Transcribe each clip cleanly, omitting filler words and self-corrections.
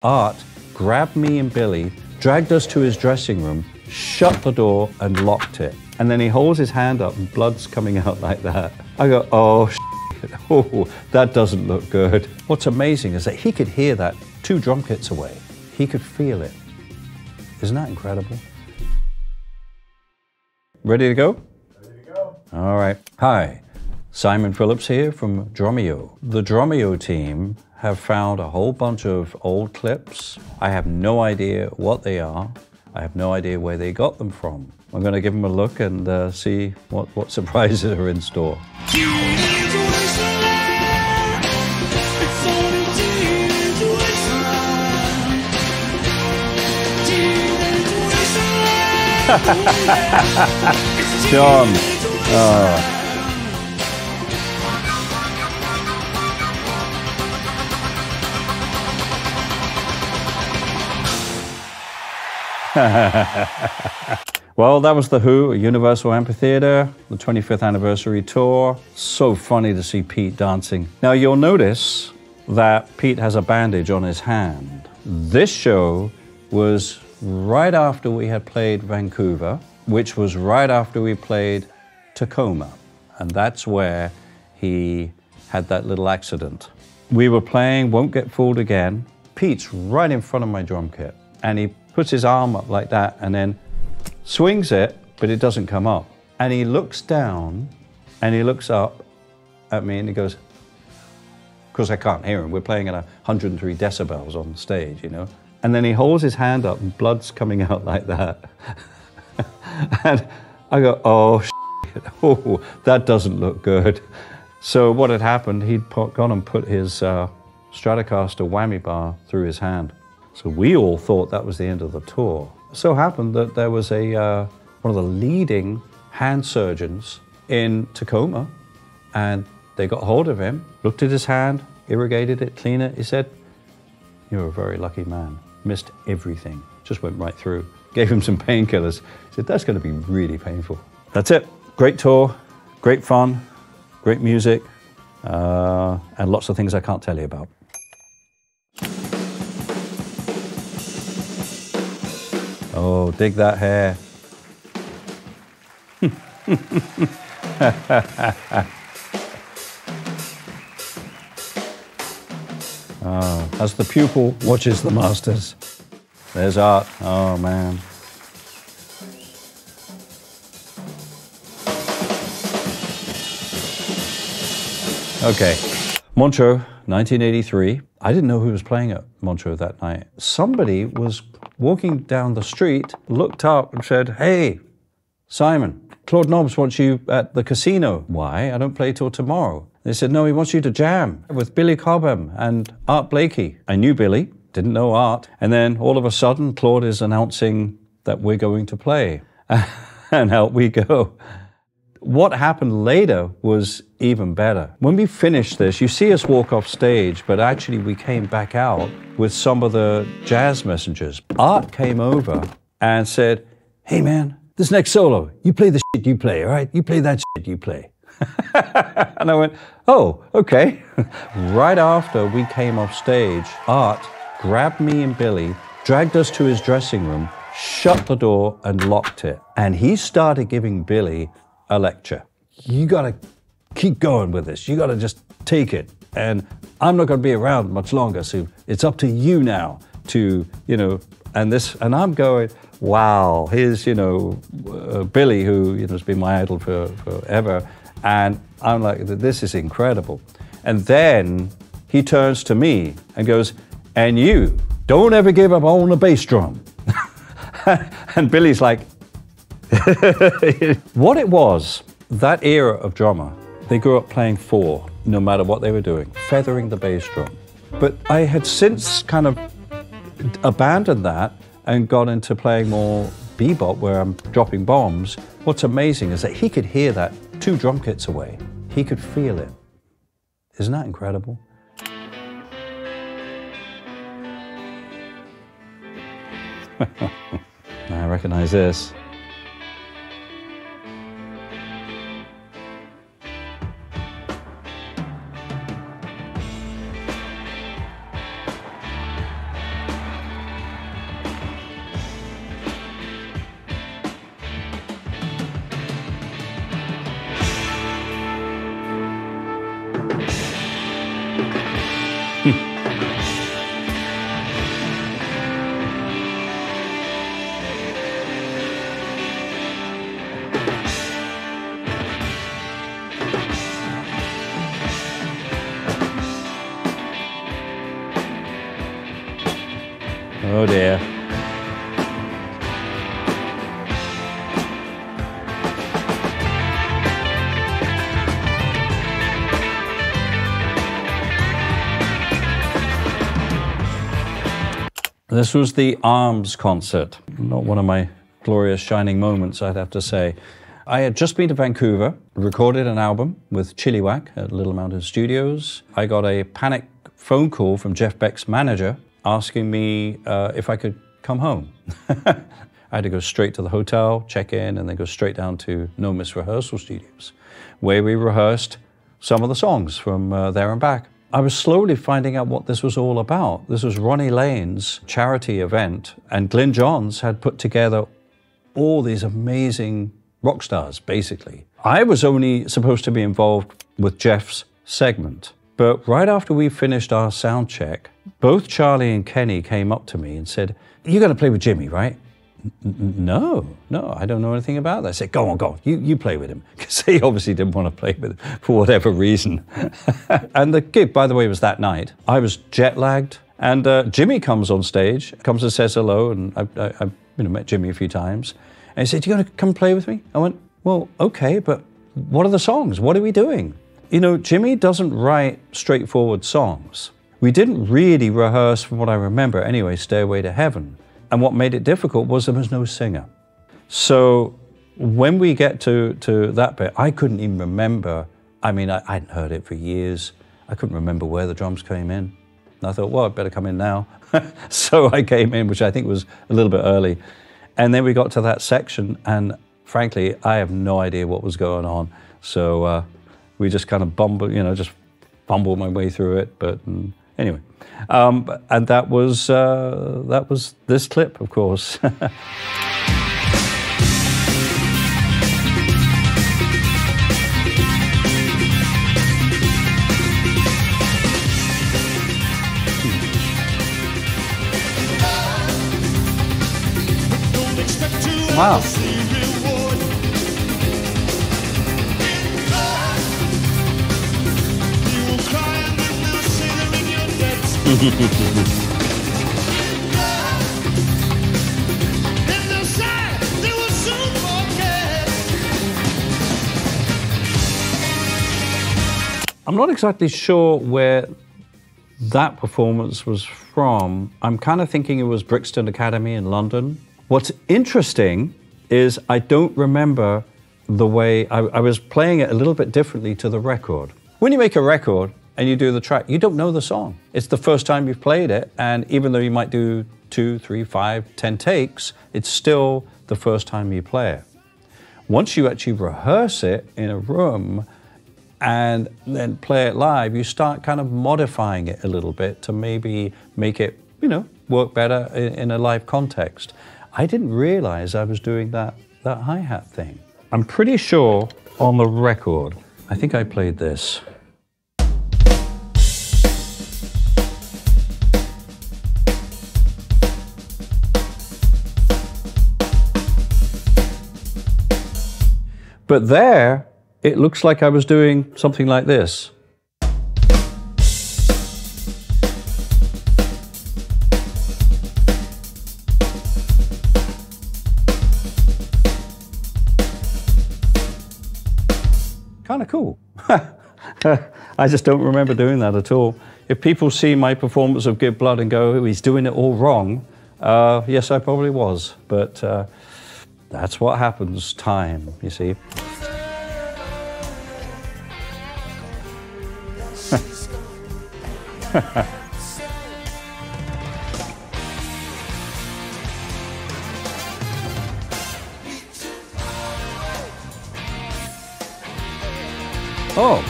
Art grabbed me and Billy, dragged us to his dressing room, shut the door and locked it. And then he holds his hand up and blood's coming out like that. I go, oh, shit. Oh, that doesn't look good. What's amazing is that he could hear that 2 drum kits away. He could feel it. Isn't that incredible? Ready to go? Ready to go. All right. Hi, Simon Phillips here from Drumeo. The Drumeo team have found a whole bunch of old clips. I have no idea what they are. I have no idea where they got them from. I'm going to give them a look and see what surprises are in store. John. Oh. Well, that was The Who at Universal Amphitheatre, the 25th anniversary tour. So funny to see Pete dancing. Now you'll notice that Pete has a bandage on his hand. This show was right after we had played Vancouver, which was right after we played Tacoma. And that's where he had that little accident. We were playing Won't Get Fooled Again. Pete's right in front of my drum kit. And he puts his arm up like that and then swings it, but it doesn't come up. And he looks down and he looks up at me and he goes, of course I can't hear him. We're playing at 103 decibels on stage, you know. And then he holds his hand up and blood's coming out like that. And I go, oh, shit. Oh, that doesn't look good. So what had happened, he'd gone and put his Stratocaster whammy bar through his hand. So we all thought that was the end of the tour. It so happened that there was one of the leading hand surgeons in Tacoma, and they got hold of him, looked at his hand, irrigated it, cleaned it. He said, "You're a very lucky man. Missed everything. Just went right through." Gave him some painkillers. He said, "That's going to be really painful." That's it. Great tour, great fun, great music, and lots of things I can't tell you about. Oh, dig that hair. Oh, as the pupil watches the masters. There's Art. Oh, man. Okay. Montreux, 1983. I didn't know who was playing at Montreux that night. Somebody was walking down the street, looked up and said, "Hey, Simon, Claude Nobbs wants you at the casino." "Why? I don't play till tomorrow." They said, "No, he wants you to jam with Billy Cobham and Art Blakey." I knew Billy, didn't know Art. And then all of a sudden, Claude is announcing that we're going to play. And out we go. What happened later was even better. When we finished this, you see us walk off stage, but actually we came back out with some of the jazz messengers. Art came over and said, "Hey man, this next solo, you play the shit you play, all right? You play that shit you play." And I went, "Oh, okay." Right after we came off stage, Art grabbed me and Billy, dragged us to his dressing room, shut the door and locked it. And he started giving Billy a lecture. "You gotta keep going with this. You gotta just take it. And I'm not gonna be around much longer, so it's up to you now to, you know," and I'm going, wow, here's, you know, Billy, who, you know, has been my idol for forever. And I'm like, this is incredible. And then he turns to me and goes, "And you, don't ever give up on the bass drum." And Billy's like, what it was, that era of drummer, they grew up playing 4, no matter what they were doing, feathering the bass drum. But I had since kind of abandoned that and got into playing more bebop, where I'm dropping bombs. What's amazing is that he could hear that 2 drum kits away. He could feel it. Isn't that incredible? I recognize this. Oh dear. This was the Arms concert. Not one of my glorious shining moments, I'd have to say. I had just been to Vancouver, recorded an album with Chilliwack at Little Mountain Studios. I got a panic phone call from Jeff Beck's manager asking me if I could come home. I had to go straight to the hotel, check in, and then go straight down to No Miss Rehearsal Studios, where we rehearsed some of the songs from There and Back. I was slowly finding out what this was all about. This was Ronnie Lane's charity event, and Glyn Johns had put together all these amazing rock stars, basically. I was only supposed to be involved with Jeff's segment, but right after we finished our sound check, both Charlie and Kenny came up to me and said, "You're going to play with Jimmy, right?" No, I don't know anything about that. I said, go on, you play with him. Because he obviously didn't want to play with him for whatever reason. And the gig, by the way, was that night. I was jet lagged, and Jimmy comes on stage, comes and says hello, and I've met Jimmy a few times. And he said, "You going to come play with me?" I went, "Well, okay, but what are the songs? What are we doing?" You know, Jimmy doesn't write straightforward songs. We didn't really rehearse, from what I remember anyway, Stairway to Heaven. And what made it difficult was there was no singer. So when we get to that bit, I couldn't even remember. I mean, I hadn't heard it for years. I couldn't remember where the drums came in. And I thought, well, I'd better come in now. So I came in, which I think was a little bit early. And then we got to that section, and frankly, I have no idea what was going on. So we just kind of just fumbled my way through it. But anyway. And that was this clip, of course. Wow. I'm not exactly sure where that performance was from. I'm kind of thinking it was Brixton Academy in London. What's interesting is I don't remember the way I was playing it a little bit differently to the record. When you make a record and you do the track, you don't know the song. It's the first time you've played it, and even though you might do 2, 3, 5, 10 takes, it's still the first time you play it. Once you actually rehearse it in a room and then play it live, you start kind of modifying it a little bit to maybe make it, work better in a live context. I didn't realize I was doing that hi-hat thing. I'm pretty sure on the record, I think I played this. But there, it looks like I was doing something like this. Kind of cool. I just don't remember doing that at all. If people see my performance of Give Blood and go, "Oh, he's doing it all wrong," yes, I probably was. But that's what happens, time, you see. Oh.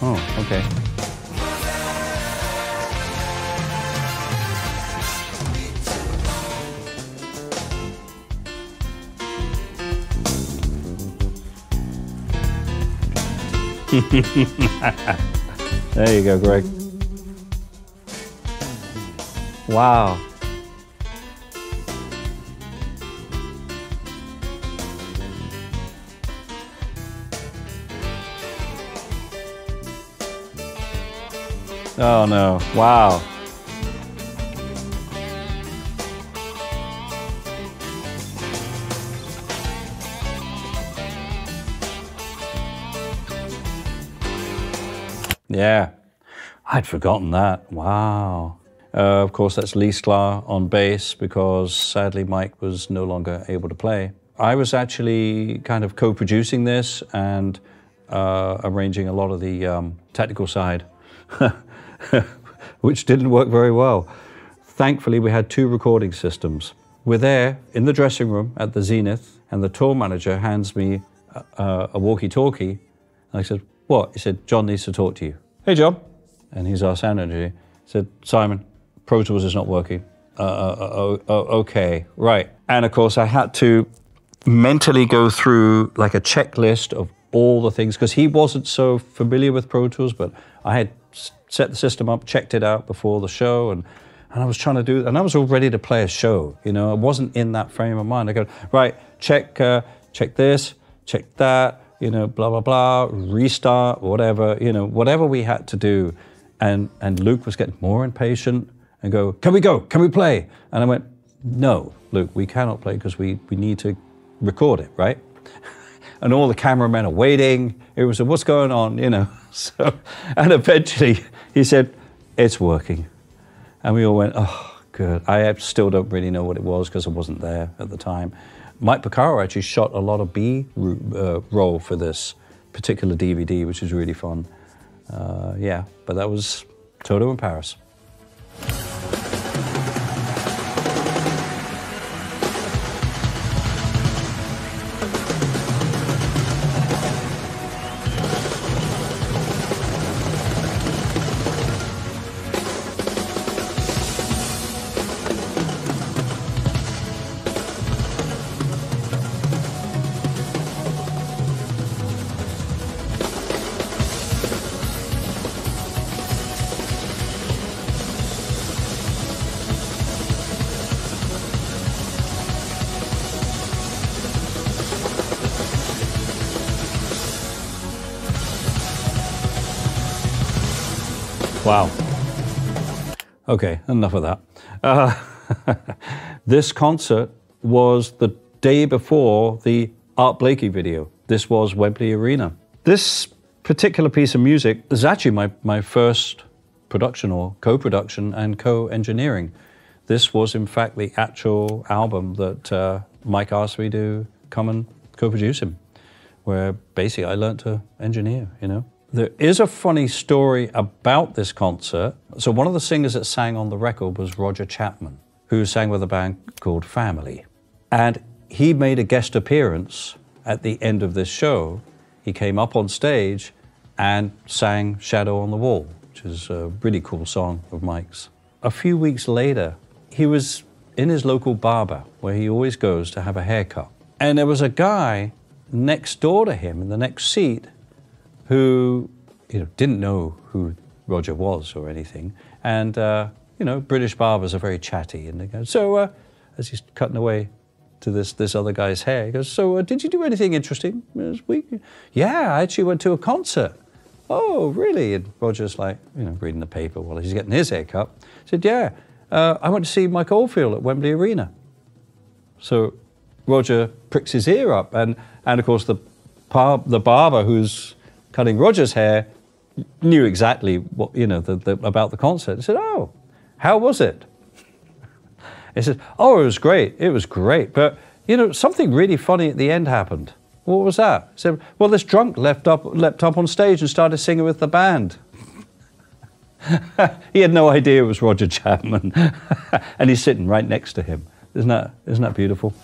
Oh, okay. There you go, Greg. Wow. Oh no, wow. Yeah, I'd forgotten that. Wow. Of course, that's Lee Sklar on bass because sadly Mike was no longer able to play. I was actually kind of co-producing this and arranging a lot of the technical side, which didn't work very well. Thankfully, we had 2 recording systems. We're there in the dressing room at the Zenith, and the tour manager hands me a walkie-talkie. And I said, what? He said, John needs to talk to you. Hey, John. And he's our sound engineer. He said, Simon, Pro Tools is not working. Okay, right. And of course, I had to mentally go through like a checklist of all the things, because he wasn't so familiar with Pro Tools, but I had set the system up, checked it out before the show, and I was trying to do, and I was all ready to play a show, you know, I wasn't in that frame of mind. I go, right, check this, check that, you know, blah, blah, blah, restart, whatever, you know, whatever we had to do. And Luke was getting more impatient and go, can we play? And I went, no, Luke, we cannot play because we need to record it, right? And all the cameramen are waiting. It was, what's going on, you know? So, and eventually he said, it's working. And we all went, oh, good. I still don't really know what it was because I wasn't there at the time. Mike Porcaro actually shot a lot of B-roll for this particular DVD, which is really fun. Yeah, but that was Toto in Paris. Wow. Okay, enough of that. This concert was the day before the Art Blakey video. This was Wembley Arena. This particular piece of music is actually my first production or co-production and co-engineering. This was in fact the actual album that Mike asked me to come and co-produce him, where basically I learned to engineer, you know. There is a funny story about this concert. So one of the singers that sang on the record was Roger Chapman, who sang with a band called Family. And he made a guest appearance at the end of this show. He came up on stage and sang Shadow on the Wall, which is a really cool song of Mike's. A few weeks later, he was in his local barber, where he always goes to have a haircut. And there was a guy next door to him in the next seat who, you know, didn't know who Roger was or anything. And, you know, British barbers are very chatty. And they go, so, as he's cutting away to this other guy's hair, he goes, so, did you do anything interesting this week? Yeah, I actually went to a concert. Oh, really? And Roger's like, you know, reading the paper while he's getting his hair cut. He said, yeah, I went to see Mike Oldfield at Wembley Arena. So Roger pricks his ear up. And of course, the barber who's cutting Roger's hair knew exactly what, you know, about the concert. He said, oh, how was it? He said, oh, it was great. But, you know, something really funny at the end happened. What was that? He said, well, this drunk leapt up on stage and started singing with the band. He had no idea it was Roger Chapman. And he's sitting right next to him. Isn't that beautiful?